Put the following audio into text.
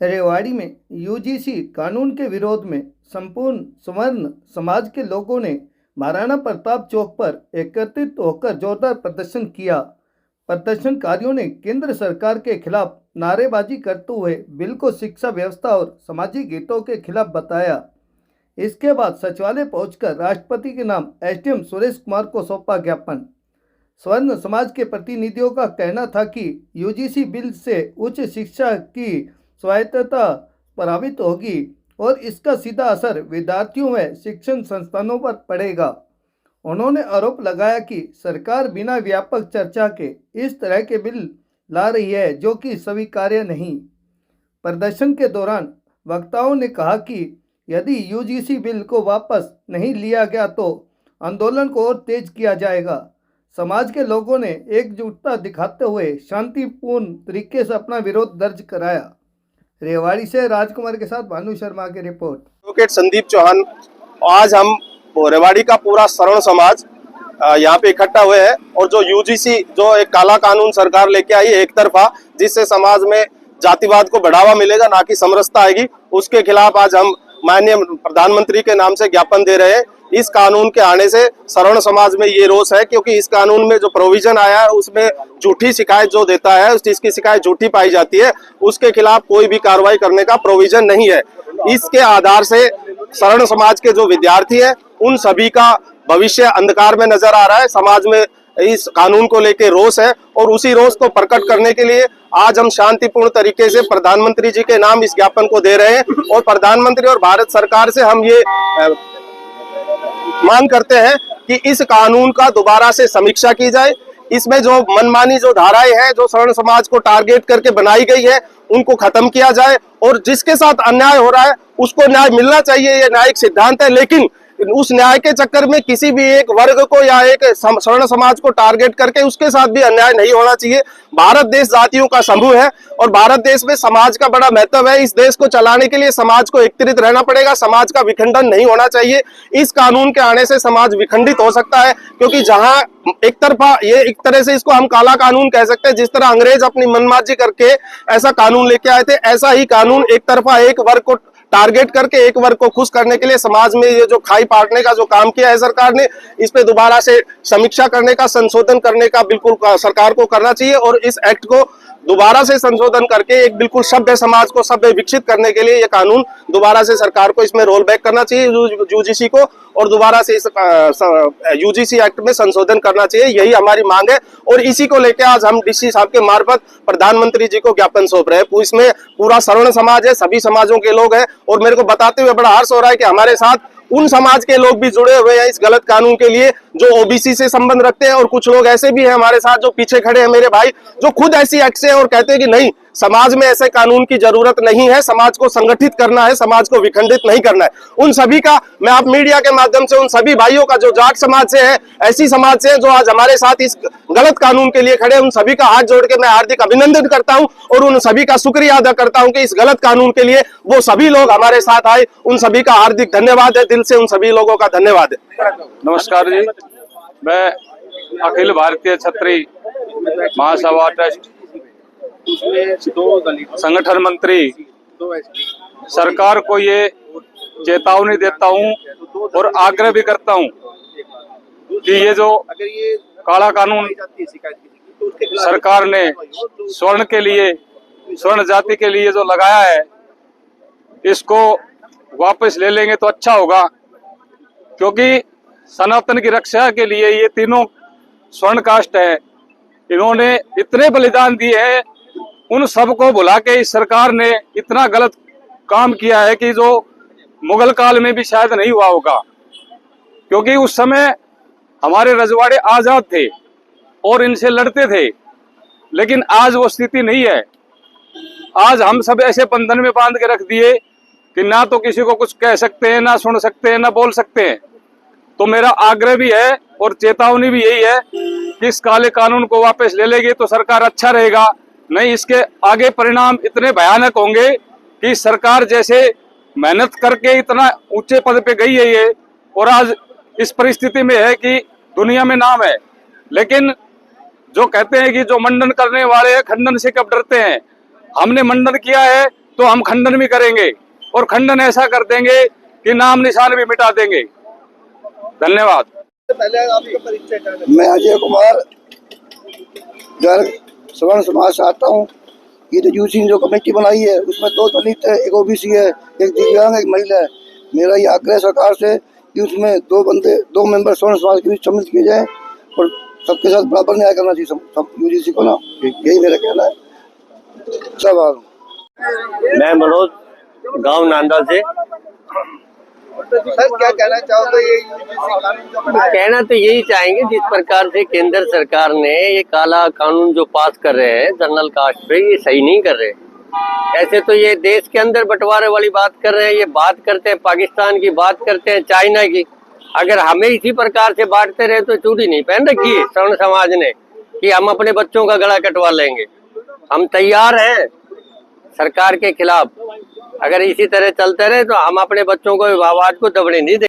रेवाड़ी में यूजीसी कानून के विरोध में संपूर्ण स्वर्ण समाज के लोगों ने महाराणा प्रताप चौक पर एकत्रित होकर जोरदार प्रदर्शन किया। प्रदर्शनकारियों ने केंद्र सरकार के खिलाफ नारेबाजी करते हुए बिल को शिक्षा व्यवस्था और सामाजिक हितों के खिलाफ बताया। इसके बाद सचिवालय पहुंचकर राष्ट्रपति के नाम एसडीएम सुरेश कुमार को सौंपा ज्ञापन। स्वर्ण समाज के प्रतिनिधियों का कहना था कि यूजीसी बिल से उच्च शिक्षा की स्वायत्तता प्रभावित होगी और इसका सीधा असर विद्यार्थियों व शिक्षण संस्थानों पर पड़ेगा। उन्होंने आरोप लगाया कि सरकार बिना व्यापक चर्चा के इस तरह के बिल ला रही है जो कि स्वीकार्य नहीं। प्रदर्शन के दौरान वक्ताओं ने कहा कि यदि यूजीसी बिल को वापस नहीं लिया गया तो आंदोलन को और तेज किया जाएगा। समाज के लोगों ने एकजुटता दिखाते हुए शांतिपूर्ण तरीके से अपना विरोध दर्ज कराया। रेवाड़ी से राजकुमार के साथ भानु शर्मा की रिपोर्ट। एडवोकेट संदीप चौहान, आज हम रेवाड़ी का पूरा सवर्ण समाज यहाँ पे इकट्ठा हुए हैं और जो यूजीसी जो एक काला कानून सरकार लेके आई एक तरफा, जिससे समाज में जातिवाद को बढ़ावा मिलेगा ना कि समरसता आएगी, उसके खिलाफ आज हम माननीय प्रधानमंत्री के नाम से ज्ञापन दे रहे हैं। इस कानून के आने से सवर्ण समाज में ये रोष है क्योंकि इस कानून में जो प्रोविजन आया है उसमें झूठी शिकायत जो देता है, उस चीज की शिकायत झूठी पाई जाती है, उसके खिलाफ कोई भी कार्रवाई करने का प्रोविजन नहीं है। इसके आधार से सवर्ण समाज के जो विद्यार्थी है उन सभी का भविष्य अंधकार में नजर आ रहा है। समाज में इस कानून को लेकर रोष है और उसी रोष को प्रकट करने के लिए आज हम शांतिपूर्ण तरीके से प्रधानमंत्री जी के नाम इस ज्ञापन को दे रहे हैं और प्रधानमंत्री और भारत सरकार से हम ये मांग करते हैं कि इस कानून का दोबारा से समीक्षा की जाए। इसमें जो मनमानी जो धाराएं हैं जो सवर्ण समाज को टारगेट करके बनाई गई है उनको खत्म किया जाए और जिसके साथ अन्याय हो रहा है उसको न्याय मिलना चाहिए, ये न्यायिक सिद्धांत है। लेकिन उस न्याय के चक्कर में किसी भी एक वर्ग को या एक सवर्ण समाज को टारगेट करके उसके साथ भी अन्याय नहीं होना चाहिए। भारत देश जातियों का समूह है और भारत देश में समाज का बड़ा महत्व है। इस देश को चलाने के लिए समाज को एकत्रित रहना पड़ेगा, समाज का विखंडन नहीं होना चाहिए। इस कानून के आने से समाज विखंडित हो सकता है क्योंकि जहां एक तरफा ये एक तरह से इसको हम काला कानून कह सकते हैं, जिस तरह अंग्रेज अपनी मनमाजी करके ऐसा कानून लेके आए थे, ऐसा ही कानून एक तरफा एक वर्ग को टारगेट करके एक वर्ग को खुश करने के लिए समाज में ये जो खाई पाटने का जो काम किया है सरकार ने, इस पे दोबारा से समीक्षा करने का, संशोधन करने का बिल्कुल सरकार को करना चाहिए और इस एक्ट को दोबारा से संशोधन करके एक बिल्कुल सभ्य समाज को सभ्य विकसित करने के लिए ये कानून दोबारा से सरकार को इसमें रोल बैक करना चाहिए यूजीसी को और दोबारा से इस यूजीसी एक्ट में संशोधन करना चाहिए। यही हमारी मांग है और इसी को लेकर आज हम डीसी साहब के मार्फत प्रधानमंत्री जी को ज्ञापन सौंप रहे हैं। इसमें पूरा सवर्ण समाज है, सभी समाजों के लोग हैं और मेरे को बताते हुए बड़ा हर्ष हो रहा है कि हमारे साथ उन समाज के लोग भी जुड़े हुए हैं इस गलत कानून के लिए जो ओबीसी से संबंध रखते हैं और कुछ लोग ऐसे भी हैं हमारे साथ जो पीछे खड़े हैं मेरे भाई, जो खुद ऐसी एक्ट से और कहते हैं कि नहीं, समाज में ऐसे कानून की जरूरत नहीं है, समाज को संगठित करना है, समाज को विखंडित नहीं करना है। उन सभी का मैं आप मीडिया के माध्यम से उन सभी भाइयों का जो जाट समाज से है, ऐसी समाज से जो आज हमारे साथ इस गलत कानून के लिए खड़े हैं, उन सभी का हाथ जोड़ के मैं हार्दिक अभिनंदन करता हूं और उन सभी का शुक्रिया अदा करता हूं कि इस गलत कानून के लिए वो सभी लोग हमारे साथ आए। उन सभी का हार्दिक धन्यवाद है, दिल से उन सभी लोगों का धन्यवाद है। नमस्कार जी, मैं अखिल भारतीय छत्री महासभा ट्रस्ट संगठन मंत्री सरकार को ये चेतावनी देता हूं और आग्रह भी करता हूं कि ये जो काला कानून सरकार ने स्वर्ण के लिए, स्वर्ण जाति के लिए जो लगाया है, इसको वापस ले लेंगे तो अच्छा होगा क्योंकि सनातन की रक्षा के लिए ये तीनों स्वर्ण कास्ट है, इन्होंने इतने बलिदान दिए हैं। उन सबको भुला के इस सरकार ने इतना गलत काम किया है कि जो मुगल काल में भी शायद नहीं हुआ होगा क्योंकि उस समय हमारे रजवाड़े आजाद थे और इनसे लड़ते थे, लेकिन आज वो स्थिति नहीं है। आज हम सब ऐसे बंधन में बांध के रख दिए कि ना तो किसी को कुछ कह सकते हैं, ना सुन सकते हैं, ना बोल सकते हैं। तो मेरा आग्रह भी है और चेतावनी भी यही है कि इस काले कानून को वापस ले लेंगे तो सरकार अच्छा रहेगा, नहीं इसके आगे परिणाम इतने भयानक होंगे कि सरकार जैसे मेहनत करके इतना ऊंचे पद पे गई है ये और आज इस परिस्थिति में है कि दुनिया में नाम है, लेकिन जो कहते हैं कि जो मंडन करने वाले हैं खंडन से कब डरते हैं। हमने मंडन किया है तो हम खंडन भी करेंगे और खंडन ऐसा कर देंगे कि नाम निशान भी मिटा देंगे। धन्यवाद। पहले आपका परिचय कर दें। मैं अजय कुमार गर्ग सवर्ण समाज से आता हूँ। ये तो यूसी जो कमेटी बनाई है उसमें 2 दलित है, एक ओबीसी है, एक दिव्यांग, एक महिला है। मेरा ये आग्रह सरकार से कि उसमें 2 मेंबर सवर्ण समाज के बीच सम्मिलित किए जाए और सबके साथ बराबर न्याय करना चाहिए सब यूजीसी को ना। यही मेरा कहना है। सब मैं मनोज गांव नांदा से। सर क्या कहना चाहोगे ये यूजीसी कानून जो बनाया? कहना तो यही चाहेंगे, जिस प्रकार से केंद्र सरकार ने ये काला कानून जो पास कर रहे हैं जनरल कास्ट पे, ये सही नहीं कर रहे। ऐसे तो ये देश के अंदर बंटवारे वाली बात कर रहे हैं, ये बात करते हैं पाकिस्तान की, बात करते हैं चाइना की। अगर हमें इसी प्रकार से बांटते रहे तो चूड़ी नहीं पहन रखी है सवर्ण समाज ने कि हम अपने बच्चों का गला कटवा लेंगे। हम तैयार हैं सरकार के खिलाफ। अगर इसी तरह चलते रहे तो हम अपने बच्चों को आवाज को दबने नहीं देंगे।